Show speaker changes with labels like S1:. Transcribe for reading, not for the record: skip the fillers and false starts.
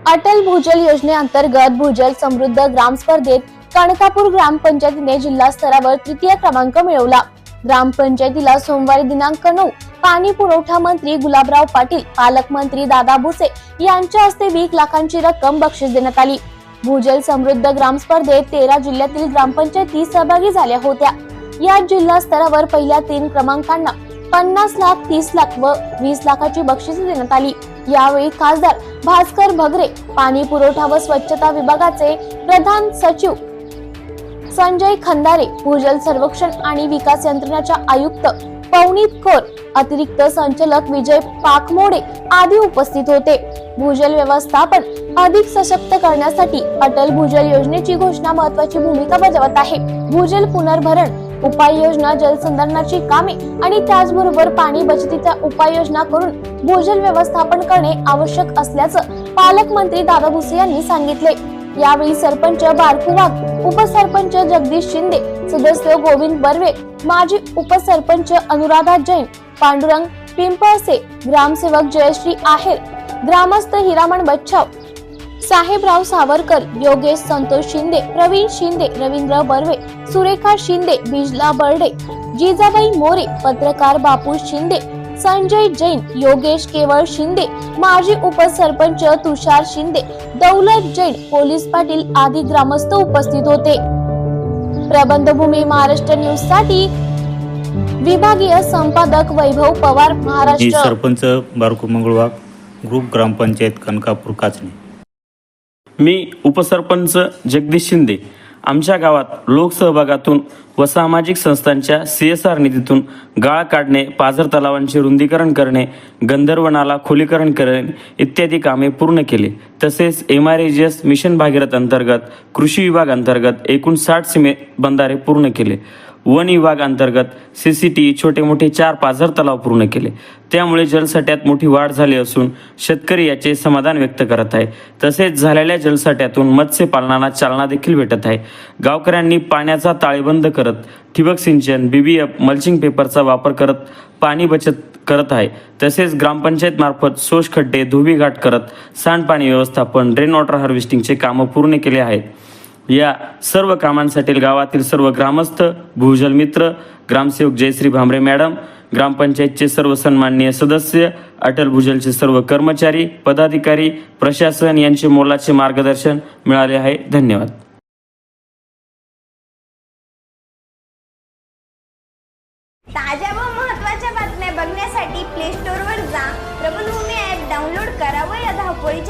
S1: अटल भूजल योजनेअंतर्गत भूजल समृद्ध ग्राम स्पर्धेत कणकापूर ग्रामपंचायतीने जिल्हा स्तरावर तृतीय क्रमांक मिळवला। ग्रामपंचायतीला सोमवारी दिनांक 9 पाणी पुरवठा मंत्री गुलाबराव पाटील, पालकमंत्री दादा भुसे यांच्या हस्ते 20 लाखांची रक्कम बक्षीस देण्यात आली। भूजल समृद्ध ग्राम स्पर्धेत 13 जिल्ह्यातील ग्रामपंचायती सहभागी झाल्या होत्या। या जिल्हा स्तरावर पहिल्या 3 क्रमांकांना 50 लाख, 30 लाख व 20 लाखाची बक्षिसे देण्यात आली। यावेळी खासदार भास्कर भगरे, पाणी पुरवठा व स्वच्छता विभागाचे प्रधान सचिव संजय खंदारे, भूजल सर्वेक्षण आणि विकास यंत्रणेच्या आयुक्त पवनीत कौर, अतिरिक्त संचालक विजय पाखमोडे आदी उपस्थित होते। भूजल व्यवस्थापन अधिक सशक्त करण्यासाठी अटल भूजल योजनेची घोषणा महत्त्वाची भूमिका बजावत आहे। भूजल पुनर्भरण उपाययोजना, जलसंधारणाची कामे आणि त्याचबरोबर पाणी बचतीच्या उपाययोजना करून भूजल व्यवस्थापन करणे आवश्यक असल्याचं पालकमंत्री दादा भुसे यांनी सांगितले। यावेळी सरपंच बारकू वाघ, उपसरपंच जगदीश शिंदे, सदस्य गोविंद बर्वे, माजी उपसरपंच अनुराधा जैन, पांडुरंग पिंपळसे, ग्रामसेवक जयश्री आहेर, ग्रामस्थ हिरामण बच्छाव, साहेबराव सावरकर, योगेश संतोष शिंदे, प्रवीण शिंदे, रवींद्र बर्वे, सुरेखा शिंदे, बिजला बर्डे, जिजाबाई मोरे, पत्रकार बापू शिंदे, संजय जैन, योगेश केवळ शिंदे, माजी उपसरपंच तुषार शिंदे, दौलत जैन, पोलीस पाटील आदी ग्रामस्थ उपस्थित होते। प्रबंधभूमी महाराष्ट्र न्यूज साठी विभागीय संपादक वैभव पवार, महाराष्ट्र।
S2: सरपंच बारकू मंगळवार, ग्रुप ग्रामपंचायत कणकापूर काचणी।
S3: मी उपसरपंच जगदीश शिंदे। आमच्या गावात लोकसहभागातून व सामाजिक संस्थांच्या CSR निधीतून गाळ काढणे, पाझर तलावांचे रुंदीकरण करणे, गंधर्व नाला खोलीकरण करणे इत्यादी कामे पूर्ण केली। तसेच MRGS मिशन भागीरथ अंतर्गत कृषी विभाग अंतर्गत एकूण 60 सिमेंट बंधारे पूर्ण केले। वन विभाग अंतर्गत CCT छोटे मोठे 4 पाझर तलाव पूर्ण केले। त्यामुळे जलसाठ्यात मोठी वाढ झाली असून शेतकरी याचे समाधान व्यक्त करत आहे। तसेच झालेल्या जलसाठ्यातून मत्स्यपालनाला चालना देखील भेटत आहे। गावकऱ्यांनी पाण्याचा ताळेबंद करत ठिबक सिंचन, BBF, मल्चिंग पेपरचा वापर करत पाणी बचत करत आहे। तसेच ग्रामपंचायत मार्फत शोष खड्डे, धोबी घाट करत सांडपाणी व्यवस्थापन, रेन वॉटर हार्वेस्टिंगचे कामं पूर्ण केले आहेत। या सर्व कामांसाठी गावातील सर्व ग्रामस्थ, भूजल मित्र, ग्रामसेवक जयश्री भामरे मॅडम, ग्रामपंचायतचे सर्व सन्माननीय सदस्य, अटल भूजलचे सर्व कर्मचारी, पदाधिकारी, प्रशासन यांचे मोलाचे मार्गदर्शन मिळाले आहे। धन्यवाद।
S4: ताज्या व महत्त्वाच्या बातम्या बघण्यासाठी प्ले स्टोअरवर जा, प्रबंधभूमी ॲप डाउनलोड करा व या धावपळीच्या